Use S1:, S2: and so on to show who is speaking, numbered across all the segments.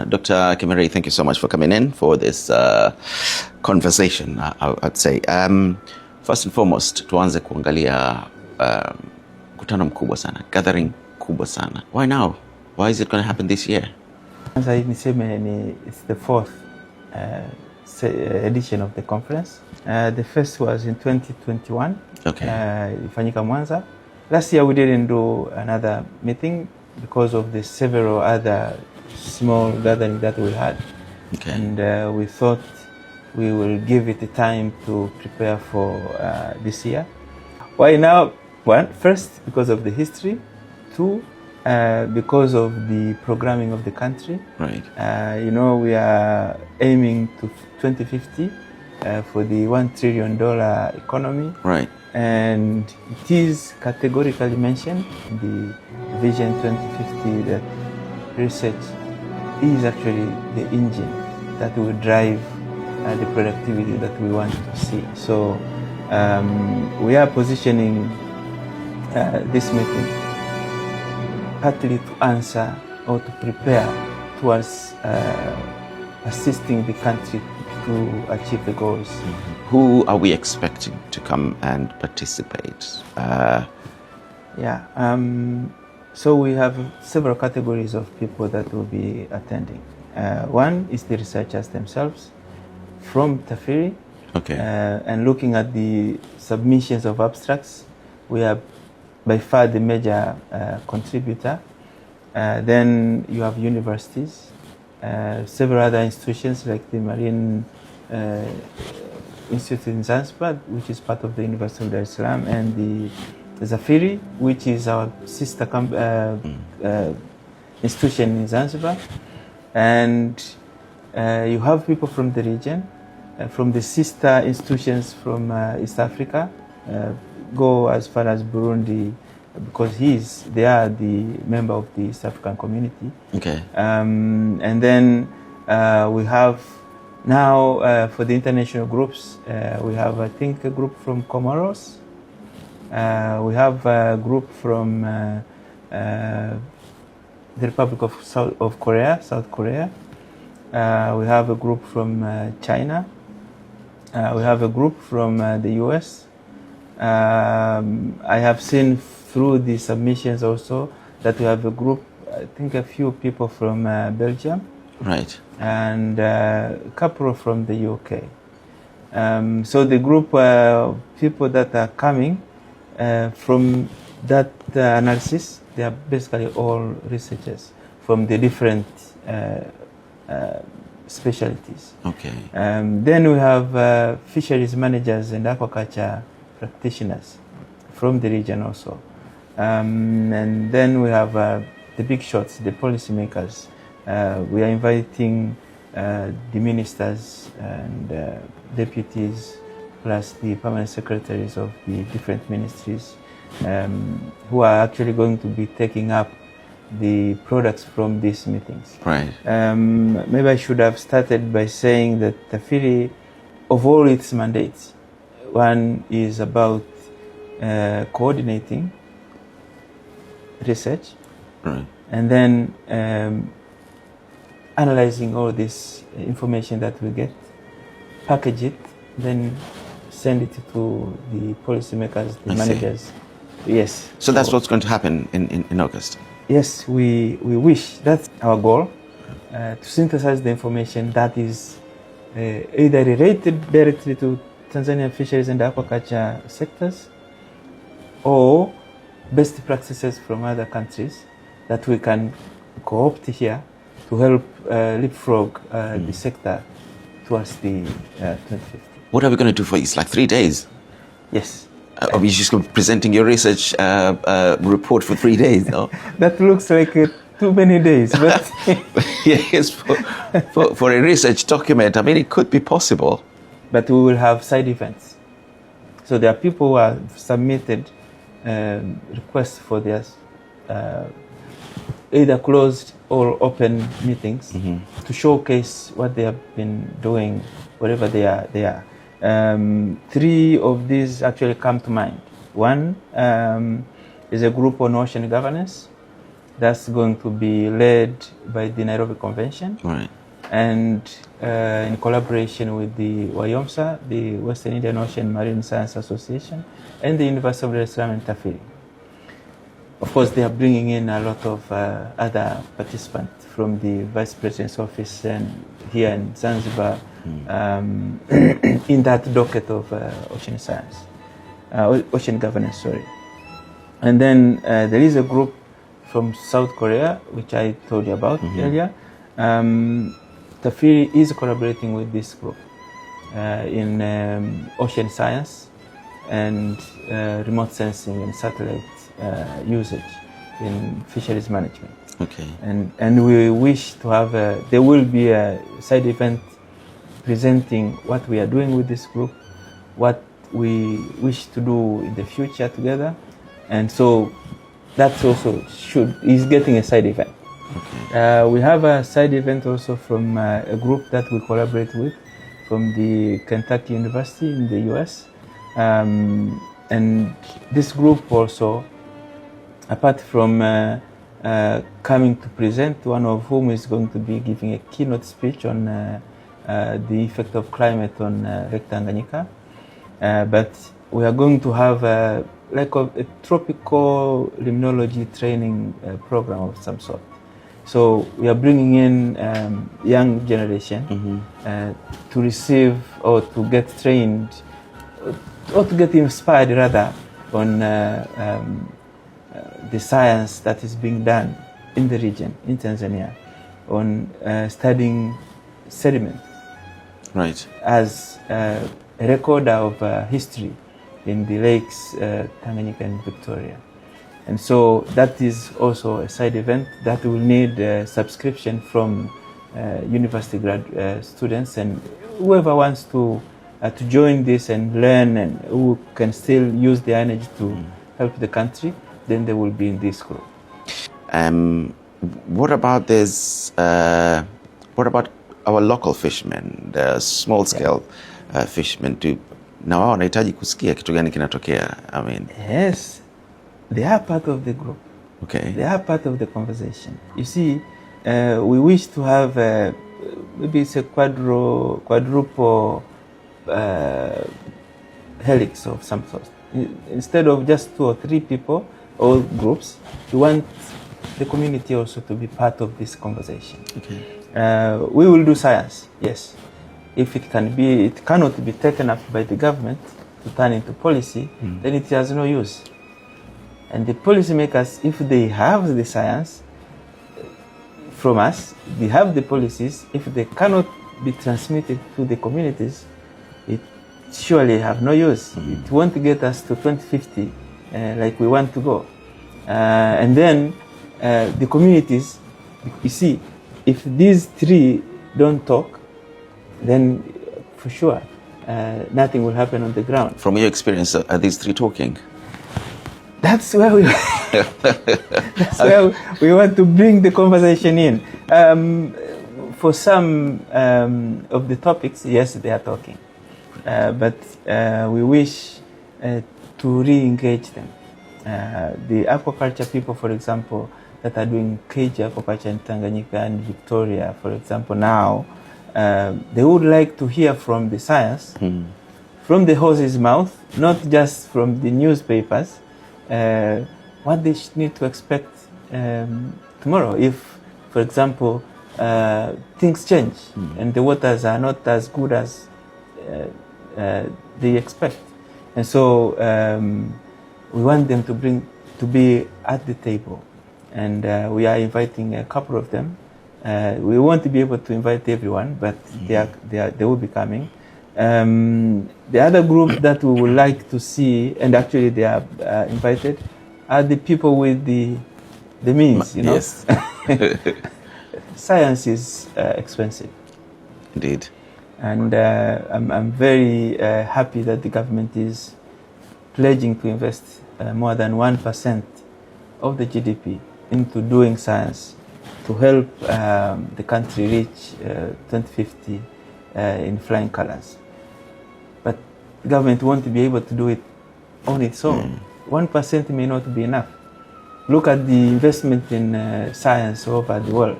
S1: Dr. Kimirei, thank you so much for coming in for this conversation, I'd say. First and foremost, tuanze kuangalia mkutano mkubwa sana, gathering kubwa sana. Why now? Why is it going to happen this year?
S2: It's the fourth edition of the conference. The first was in 2021.
S1: Okay.
S2: Ifanyika Mwanza. Last year we didn't do another meeting because of the several other small gatherings that we had.
S1: Okay.
S2: And we thought we will give it the time to prepare for this year. Why now? One, first, because of the history. Two, because of the programming of the country.
S1: Right.
S2: We are aiming to 2050 for the $1 trillion economy.
S1: Right.
S2: And it is categorically mentioned in the Vision 2050 that research is actually the engine that will drive the productivity that we want to see. So we are positioning this meeting partly to answer or to prepare towards assisting the country to achieve the goals.
S1: Mm-hmm. Who are we expecting to come and participate?
S2: So we have several categories of people that will be attending. One is the researchers themselves from TAFIRI.
S1: Okay.
S2: And looking at the submissions of abstracts, we are by far the major contributor. Then you have universities, several other institutions like the Marine Institute in Zanzibar, which is part of the University of Dar es Salaam, and the Zafiri, which is our sister institution in Zanzibar. And you have people from the region, from the sister institutions from East Africa, go as far as Burundi, because they are the member of the East African community.
S1: Okay.
S2: And then we have now for the international groups, we have, I think, a group from Comoros. We have a group from the Republic of South Korea. We have a group from China. We have a group from the US. I have seen through the submissions also that we have a group, I think a few people from Belgium.
S1: Right.
S2: And a couple from the UK. So the group of people that are coming from that analysis, they are basically all researchers from the different specialties.
S1: Okay.
S2: Then we have fisheries managers and aquaculture practitioners from the region also. And then we have the big shots, the policymakers. We are inviting the ministers and deputies, plus the permanent secretaries of the different ministries, who are actually going to be taking up the products from these meetings.
S1: Right.
S2: Maybe I should have started by saying that TAFIRI, of all its mandates, one is about coordinating research,
S1: right,
S2: and then analyzing all this information that we get, package it, then send it to the policymakers, the managers. Yes.
S1: So that's what's going to happen in August?
S2: Yes, we wish. That's our goal, to synthesize the information that is either related directly to Tanzanian fisheries and aquaculture sectors, or best practices from other countries that we can co-opt here to help leapfrog the sector towards the 2050.
S1: What are we going to do for it? Like 3 days?
S2: Yes.
S1: Are we just going to be presenting your research report for 3 days? No?
S2: That looks like too many days. But
S1: yes, for a research document, I mean, it could be possible.
S2: But we will have side events. So there are people who have submitted requests for their either closed or open meetings to showcase what they have been doing wherever they are. 3 of these actually come to mind. One is a group on ocean governance. that's going to be led by the Nairobi Convention.
S1: Right.
S2: And in collaboration with the WAYOMSA, the Western Indian Ocean Marine Science Association, and the University of Dar es Salaam and Tafiri. Of course, they are bringing in a lot of other participants from the Vice President's office and here in Zanzibar, in that docket of ocean science, ocean governance, sorry. And then there is a group from South Korea, which I told you about earlier. Tafiri is collaborating with this group in ocean science and remote sensing and satellite usage in fisheries management.
S1: Okay.
S2: And we wish to have there will be a side event presenting what we are doing with this group, what we wish to do in the future together, and so that's also is getting a side event. Okay. We have a side event also from a group that we collaborate with from the Kentucky University in the US. And this group also, apart from coming to present, one of whom is going to be giving a keynote speech on the effect of climate on Lake Tanganyika. But we are going to have like a tropical limnology training program of some sort. So we are bringing in young generation to receive or to get trained or to get inspired rather on the science that is being done in the region, in Tanzania, on studying sediment.
S1: Right.
S2: As a recorder of history in the lakes Tanganyika and Victoria. And so that is also a side event that will need a subscription from university students and whoever wants to join this and learn and who can still use the energy to help the country, then they will be in this group.
S1: What about this? What about our local fishermen, the small scale fishermen? Na wao wanahitaji kusikia kitu gani kinatokea? I mean,
S2: yes, they are part of the group.
S1: Okay.
S2: They are part of the conversation. You see, we wish to have maybe it's a quadruple helix of some sort. Instead of just 2 or 3 people or groups, we want the community also to be part of this conversation.
S1: Okay.
S2: We will do science, yes. If it cannot be taken up by the government to turn into policy, then it has no use. And the policymakers, if they have the science from us, they have the policies, if they cannot be transmitted to the communities, it surely have no use. It won't get us to 2050 like we want to go. And then the communities, you see, if these 3 don't talk, then for sure nothing will happen on the ground.
S1: From your experience, are these 3 talking?
S2: That's where we we want to bring the conversation in. For some of the topics, yes, they are talking, but we wish to re-engage them. The aquaculture people, for example, that are doing cage aquaculture in Tanganyika and Victoria, for example, now, they would like to hear from the science, from the horse's mouth, not just from the newspapers, what they need to expect tomorrow if, for example, things change and the waters are not as good as they expect. And so we want them to be at the table, and we are inviting a couple of them. We won't be able to invite everyone, but they will be coming. The other group that we would like to see, and actually they are invited, are the people with the means, you know.
S1: Yes.
S2: Science is expensive.
S1: Indeed.
S2: And I'm very happy that the government is pledging to invest more than 1% of the GDP into doing science to help the country reach 2050 in flying colors. But the government won't be able to do it on its own. 1% may not be enough. Look at the investment in science over the world.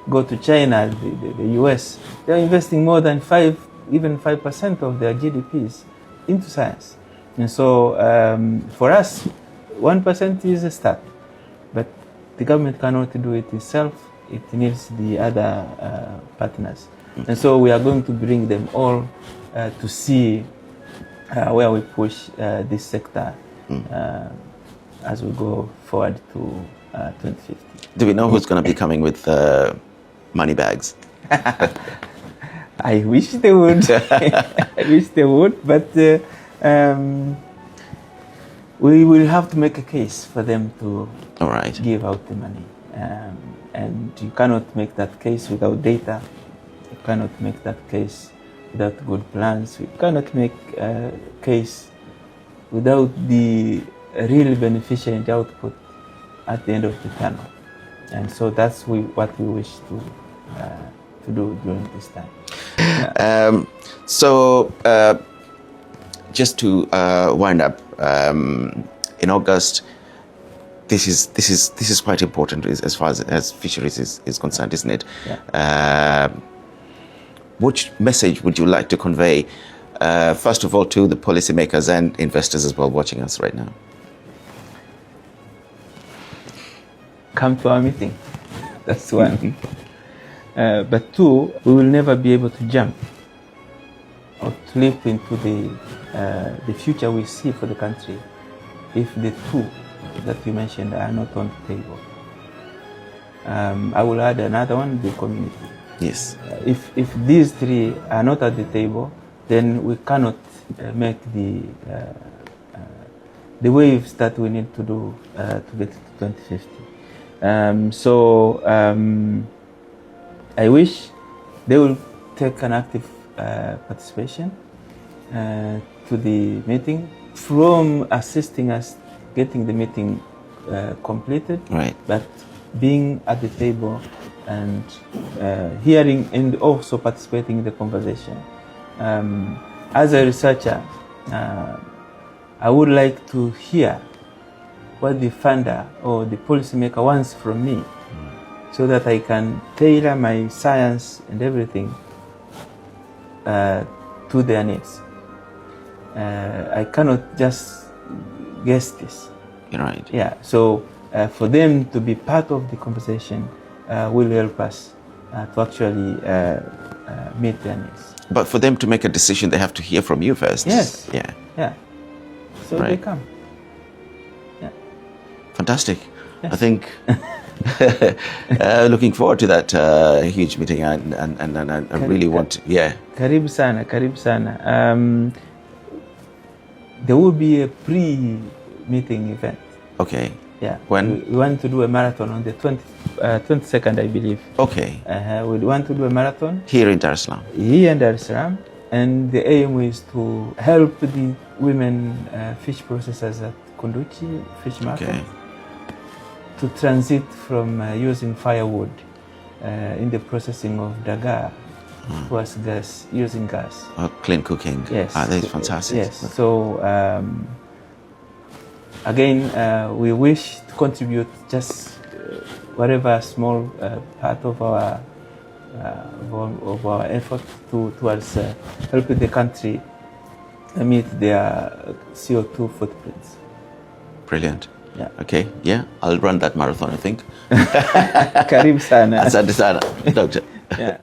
S2: Go to China, the US. They're investing more than 5% of their GDPs into science. And so for us, 1% is a start. But the government cannot do it itself. It needs the other partners. And so we are going to bring them all to see where we push this sector as we go forward to 2050.
S1: Do we know who's going to be coming with money bags?
S2: I wish they would. I wish they would, but we will have to make a case for them to give out the money. And you cannot make that case without data. You cannot make that case without good plans. You cannot make a case without the real beneficent output at the end of the tunnel. And so that's what we wish to do during this time.
S1: Just to wind up, in August, this is quite important as far as fisheries is concerned, isn't it?
S2: Yeah.
S1: Which message would you like to convey, first of all, to the policymakers and investors as well watching us right now?
S2: Come to our meeting. That's one. But two, we will never be able to jump or to leap into the future we see for the country if the two that you mentioned are not on the table. I will add another one, the community.
S1: Yes.
S2: If these three are not at the table, then we cannot make the waves that we need to do to get to 2050. I wish they will take an active participation to the meeting, from assisting us getting the meeting completed,
S1: right,
S2: but being at the table and hearing and also participating in the conversation. As a researcher, I would like to hear what the funder or the policymaker wants from me, so that I can tailor my science and everything to their needs. I cannot just guess this.
S1: You're right.
S2: Yeah. So for them to be part of the conversation will help us to actually meet their needs.
S1: But for them to make a decision, they have to hear from you first.
S2: Yes.
S1: Yeah.
S2: Yeah. So they come. Yeah.
S1: Fantastic.
S2: Yes.
S1: I think looking forward to that huge meeting, and I really want to, yeah.
S2: Karibu sana, karibu sana. There will be a pre-meeting event.
S1: Okay.
S2: Yeah.
S1: When?
S2: We want to do a marathon on the 22nd, I believe.
S1: Okay.
S2: We want to do a marathon
S1: here in Dar es Salaam.
S2: Here in Dar es Salaam, and the aim is to help the women fish processors at Kunduchi Fish Market to transit from using firewood in the processing of dagaa towards gas, using gas.
S1: Clean cooking.
S2: Yes.
S1: That is fantastic.
S2: Yes. So again, we wish to contribute just whatever small part of our effort towards helping the country meet their CO2 footprints.
S1: Brilliant.
S2: Yeah.
S1: Okay. Yeah, I'll run that marathon, I think.
S2: Karibu sana.
S1: Asante sana, Doctor.
S2: Yeah.